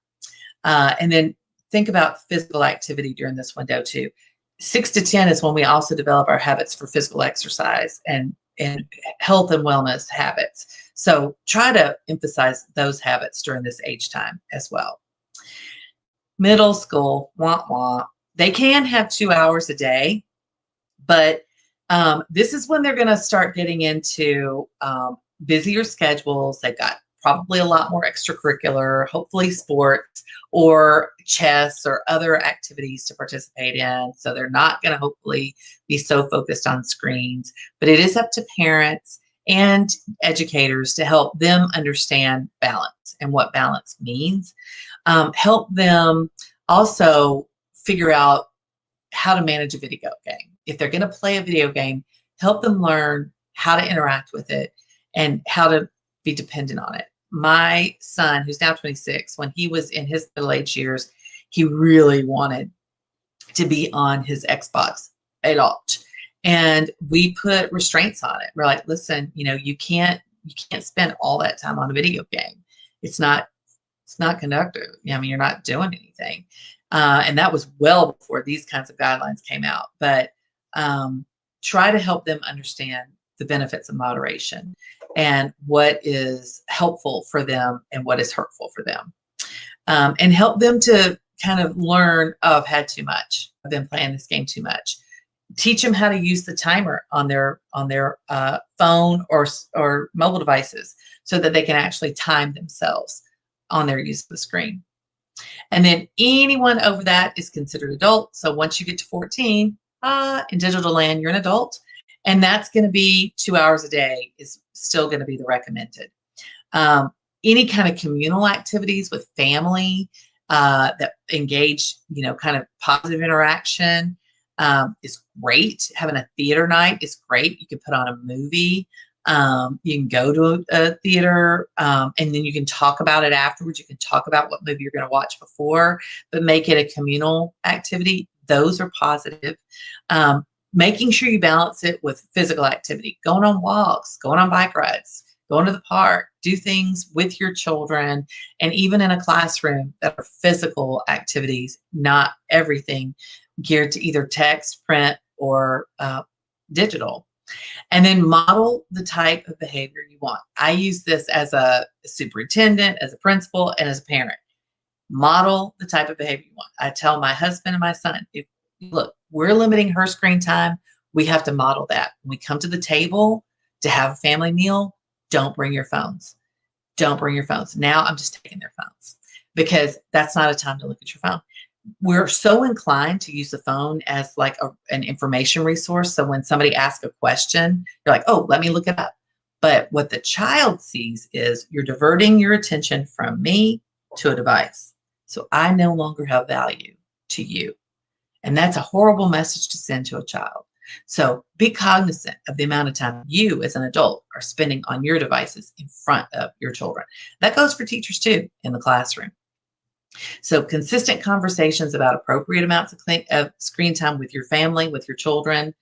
And then think about physical activity during this window too. 6 to 10 is when we also develop our habits for physical exercise and health and wellness habits. So try to emphasize those habits during this age time as well. Middle school, they can have 2 hours a day, but this is when they're going to start getting into busier schedules. They've got probably a lot more extracurricular, hopefully sports or chess or other activities to participate in. So they're not going to hopefully be so focused on screens, but it is up to parents and educators to help them understand balance and what balance means. Help them also figure out how to manage a video game. If they're going to play a video game, help them learn how to interact with it and how to be dependent on it. My son, who's now 26, when he was in his middle-aged years, he really wanted to be on his Xbox a lot. And we put restraints on it. We're like, listen, you can't spend all that time on a video game. It's not conductive. You're not doing anything. And that was well before these kinds of guidelines came out. But try to help them understand the benefits of moderation and what is helpful for them and what is hurtful for them. And help them to kind of learn, I've had too much. I've been playing this game too much. Teach them how to use the timer on their phone or mobile devices so that they can actually time themselves on their use of the screen. And then anyone over that is considered adult. So once you get to 14, in digital land, you're an adult. And that's going to be 2 hours a day is still going to be the recommended. Any kind of communal activities with family that engage, kind of positive interaction is great. Having a theater night is great. You can put on a movie. You can go to a theater and then you can talk about it afterwards. You can talk about what movie you're going to watch before, but make it a communal activity. Those are positive. Making sure you balance it with physical activity, going on walks, going on bike rides, going to the park, do things with your children, and even in a classroom that are physical activities, not everything geared to either text, print, or digital. And then model the type of behavior you want. I use this as a superintendent, as a principal, and as a parent. Model the type of behavior you want. I tell my husband and my son, look, we're limiting her screen time. We have to model that. When we come to the table to have a family meal, don't bring your phones. Don't bring your phones. Now I'm just taking their phones because that's not a time to look at your phone. We're so inclined to use the phone as like an information resource. So when somebody asks a question, you're like, oh, let me look it up. But what the child sees is you're diverting your attention from me to a device. So I no longer have value to you. And that's a horrible message to send to a child. So be cognizant of the amount of time you as an adult are spending on your devices in front of your children. That goes for teachers too in the classroom. So consistent conversations about appropriate amounts of screen time with your family, with your children,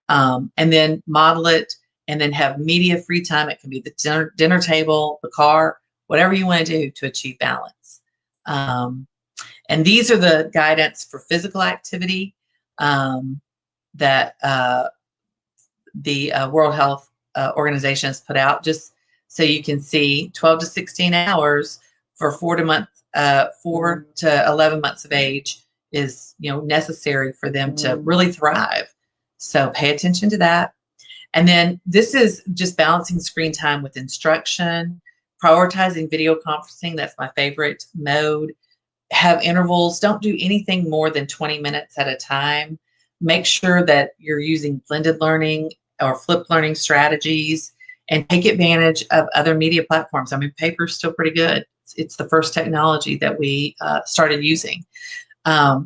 and then model it, and then have media free time. It can be the dinner table, the car, whatever you want to do to achieve balance. And these are the guidance for physical activity that the World Health Organization has put out, just so you can see 12 to 16 hours for 4 to 11 months of age is, necessary for them to really thrive. So pay attention to that. And then this is just balancing screen time with instruction, prioritizing video conferencing. That's my favorite mode. Have intervals. Don't do anything more than 20 minutes at a time. Make sure that you're using blended learning or flipped learning strategies, and take advantage of other media platforms. I mean, paper's still pretty good. It's the first technology that we started using.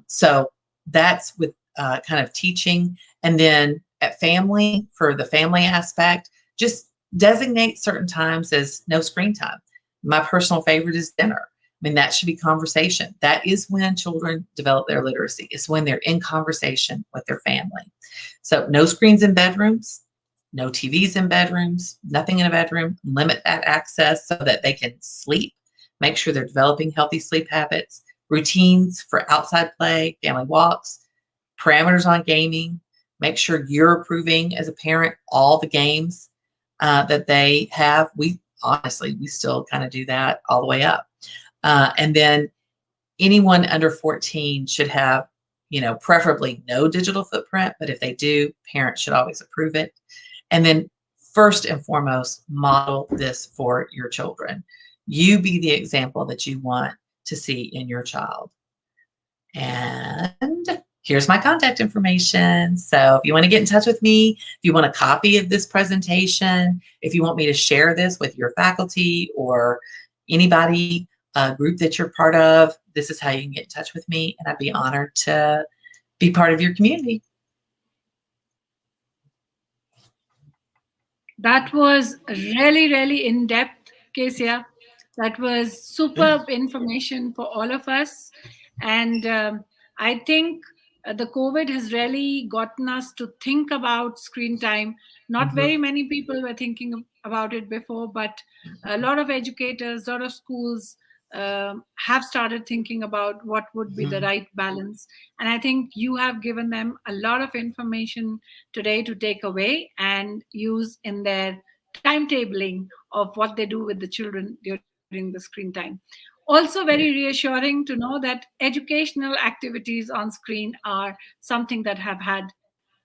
So that's with kind of teaching. And then at family, for the family aspect, just designate certain times as no screen time. My personal favorite is dinner. I mean, that should be conversation. That is when children develop their literacy. It's when they're in conversation with their family. So no screens in bedrooms, no TVs in bedrooms, nothing in a bedroom. Limit that access so that they can sleep. Make sure they're developing healthy sleep habits, routines for outside play, family walks, parameters on gaming. Make sure you're approving as a parent all the games that they have. We still kind of do that all the way up. And then anyone under 14 should have, preferably no digital footprint, but if they do, parents should always approve it. And then first and foremost, model this for your children. You be the example that you want to see in your child. And here's my contact information. So if you want to get in touch with me, if you want a copy of this presentation, if you want me to share this with your faculty or anybody, group that you're part of, this is how you can get in touch with me, and I'd be honored to be part of your community. That was really, really in-depth, Kecia. That was superb information for all of us. And I think the COVID has really gotten us to think about screen time. Not very many people were thinking about it before, but a lot of educators, a lot of schools have started thinking about what would be the right balance. And I think you have given them a lot of information today to take away and use in their timetabling of what they do with the children during the screen time. Also very reassuring to know that educational activities on screen are something that have had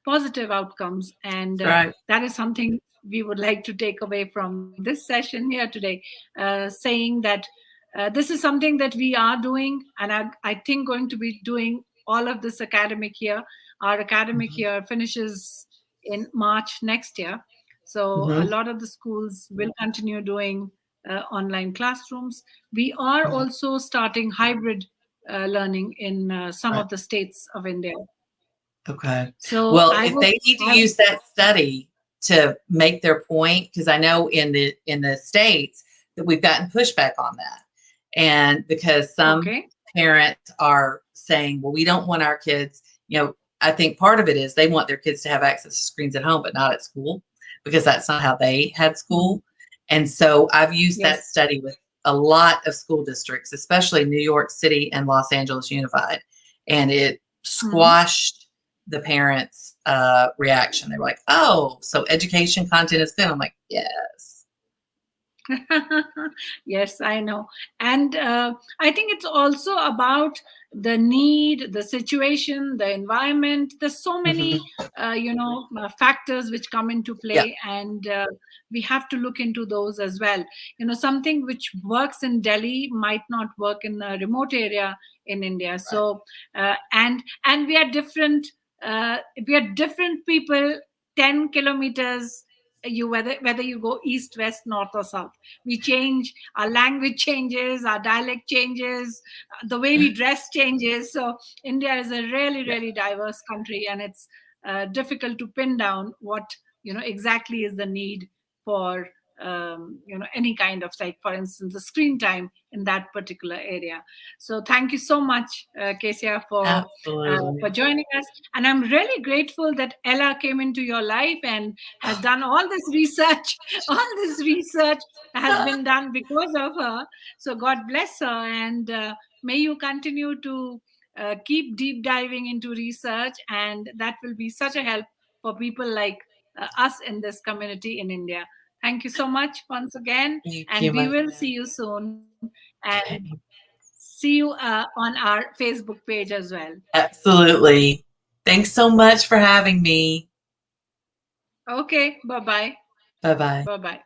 positive outcomes, and that is something we would like to take away from this session here today, saying that this is something that we are doing, and I think going to be doing all of this academic year. Our academic year finishes in March next year. So a lot of the schools will continue doing online classrooms. We are also starting hybrid learning in some of the states of India. Okay. So well, if they need to use that study to make their point, because I know in the states that we've gotten pushback on that, and because some parents are saying, well, we don't want our kids, I think part of it is they want their kids to have access to screens at home, but not at school, because that's not how they had school. And so I've used that study with a lot of school districts, especially New York City and Los Angeles Unified, and it squashed the parents' reaction. They were like, oh, so education content is good. I'm like, yes. Yes, I know. And I think it's also about the need, the situation, the environment. There's so many, factors which come into play, and we have to look into those as well. Something which works in Delhi might not work in a remote area in India. So, and we are different. We are different people, 10 kilometers. Whether you go east, west, north, or south, we change. Our language changes, our dialect changes, the way we dress changes. So India is a really, really diverse country, and it's difficult to pin down what exactly is the need for any kind of, like, for instance, the screen time in that particular area. So thank you so much, Kecia, for Absolutely. joining us. And I'm really grateful that Ella came into your life and has done all this research. All this research has been done because of her. So God bless her, and may you continue to keep deep diving into research, and that will be such a help for people like us in this community in India. Thank you so much once again, Thank and you, we my will see friend. you soon, and Okay. see you on our Facebook page as well. Absolutely. Thanks so much for having me. Okay, bye bye. Bye bye. Bye bye.